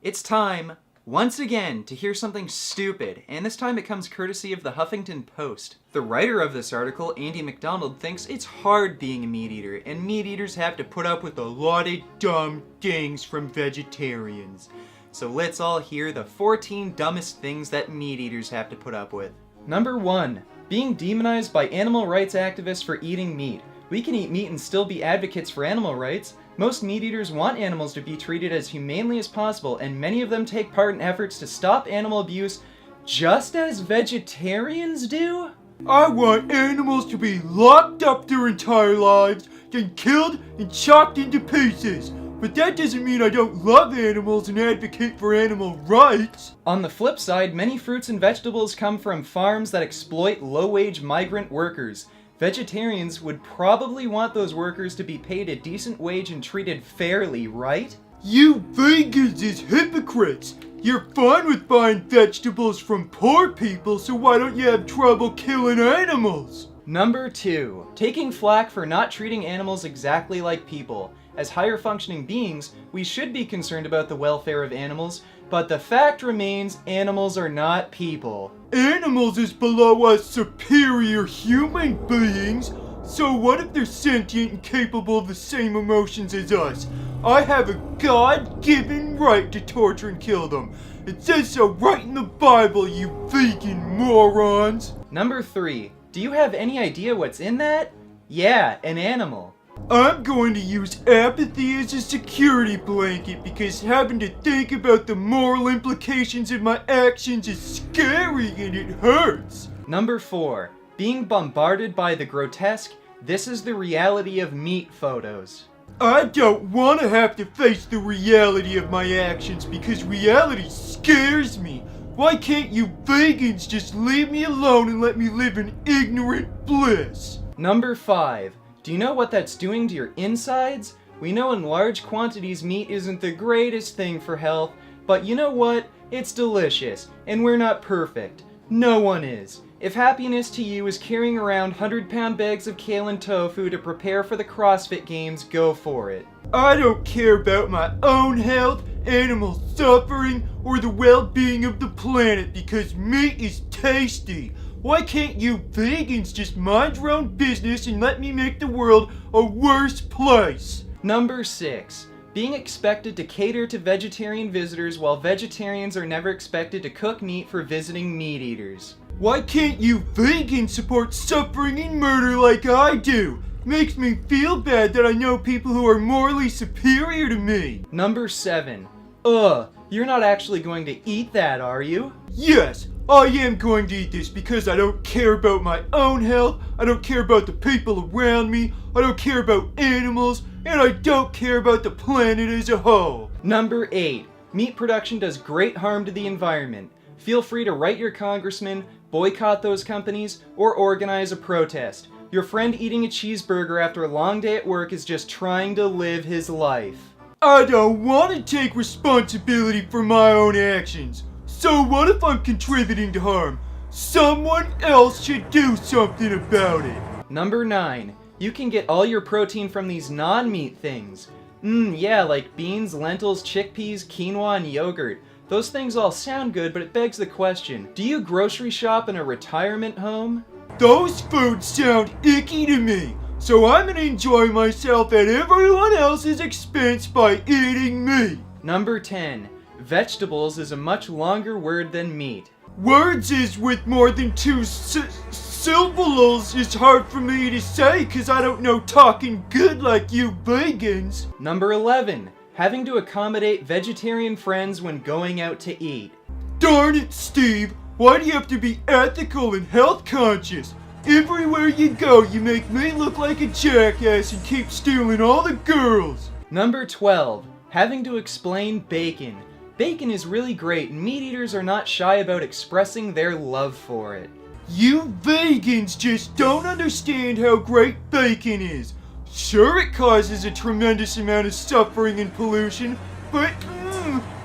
It's time, once again, to hear something stupid, and this time it comes courtesy of the Huffington Post. The writer of this article, Andy McDonald, thinks it's hard being a meat eater, and meat eaters have to put up with a lot of dumb things from vegetarians. So let's all hear the 14 dumbest things that meat eaters have to put up with. Number 1. Being demonized by animal rights activists for eating meat. We can eat meat and still be advocates for animal rights. Most meat eaters want animals to be treated as humanely as possible, and many of them take part in efforts to stop animal abuse, just as vegetarians do. I want animals to be locked up their entire lives, then killed and chopped into pieces. But that doesn't mean I don't love animals and advocate for animal rights. On the flip side, many fruits and vegetables come from farms that exploit low-wage migrant workers. Vegetarians would probably want those workers to be paid a decent wage and treated fairly, right? You vegans is hypocrites. You're fine with buying vegetables from poor people, so why don't you have trouble killing animals? Number 2. Taking flack for not treating animals exactly like people. As higher functioning beings, we should be concerned about the welfare of animals, but the fact remains animals are not people. Animals is below us superior human beings, so what if they're sentient and capable of the same emotions as us? I have a God-given right to torture and kill them. It says so right in the Bible, you vegan morons. Number 3. Do you have any idea what's in that? Yeah, an animal. I'm going to use apathy as a security blanket because having to think about the moral implications of my actions is scary and it hurts. Number 4. Being bombarded by the grotesque, this is the reality of meat photos. I don't want to have to face the reality of my actions because reality scares me. Why can't you vegans just leave me alone and let me live in ignorant bliss? Number 5. Do you know what that's doing to your insides? We know in large quantities meat isn't the greatest thing for health, but you know what? It's delicious, and we're not perfect. No one is. If happiness to you is carrying around 100-pound bags of kale and tofu to prepare for the CrossFit Games, go for it. I don't care about my own health, animal suffering, or the well-being of the planet because meat is tasty. Why can't you vegans just mind your own business and let me make the world a worse place? Number 6. Being expected to cater to vegetarian visitors while vegetarians are never expected to cook meat for visiting meat eaters. Why can't you vegans support suffering and murder like I do? Makes me feel bad that I know people who are morally superior to me. Number 7. Ugh, you're not actually going to eat that, are you? Yes, I am going to eat this because I don't care about my own health, I don't care about the people around me, I don't care about animals, and I don't care about the planet as a whole. Number 8. Meat production does great harm to the environment. Feel free to write your congressman, boycott those companies, or organize a protest. Your friend eating a cheeseburger after a long day at work is just trying to live his life. I don't want to take responsibility for my own actions. So what if I'm contributing to harm? Someone else should do something about it. Number 9. You can get all your protein from these non-meat things. Yeah, like beans, lentils, chickpeas, quinoa, and yogurt. Those things all sound good, but it begs the question, do you grocery shop in a retirement home? Those foods sound icky to me, so I'm gonna enjoy myself at everyone else's expense by eating meat. Number 10. Vegetables is a much longer word than meat. Words is with more than two syllables is hard for me to say because I don't know talking good like you vegans. Number 11. Having to accommodate vegetarian friends when going out to eat. Darn it, Steve. Why do you have to be ethical and health conscious? Everywhere you go, you make me look like a jackass and keep stealing all the girls. Number 12. Having to explain bacon. Bacon is really great, and meat eaters are not shy about expressing their love for it. You vegans just don't understand how great bacon is. Sure, it causes a tremendous amount of suffering and pollution, but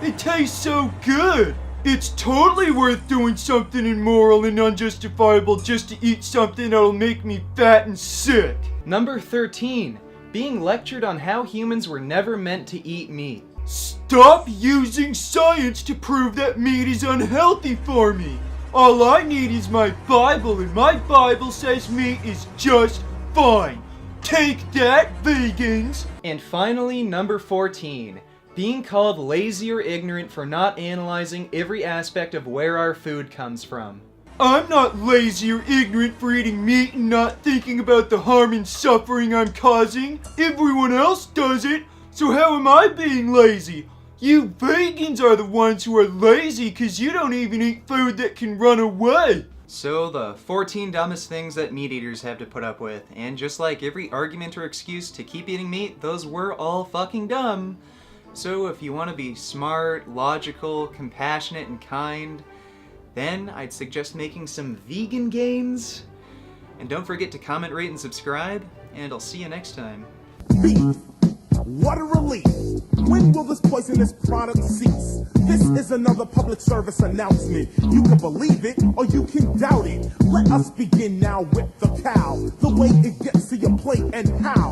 it tastes so good. It's totally worth doing something immoral and unjustifiable just to eat something that'll make me fat and sick. Number 13. Being lectured on how humans were never meant to eat meat. Stop using science to prove that meat is unhealthy for me. All I need is my Bible, and my Bible says meat is just fine. Take that, vegans! And finally, number 14. Being called lazy or ignorant for not analyzing every aspect of where our food comes from. I'm not lazy or ignorant for eating meat and not thinking about the harm and suffering I'm causing. Everyone else does it, so how am I being lazy? You vegans are the ones who are lazy because you don't even eat food that can run away. So the 14 dumbest things that meat eaters have to put up with, and just like every argument or excuse to keep eating meat, those were all fucking dumb. So if you want to be smart, logical, compassionate, and kind, then I'd suggest making some vegan gains. And don't forget to comment, rate, and subscribe, and I'll see you next time. Beef. What a relief. When will this poisonous product cease? This is another public service announcement. You can believe it or you can doubt it. Let us begin now with the cow. The way it gets to your plate and how.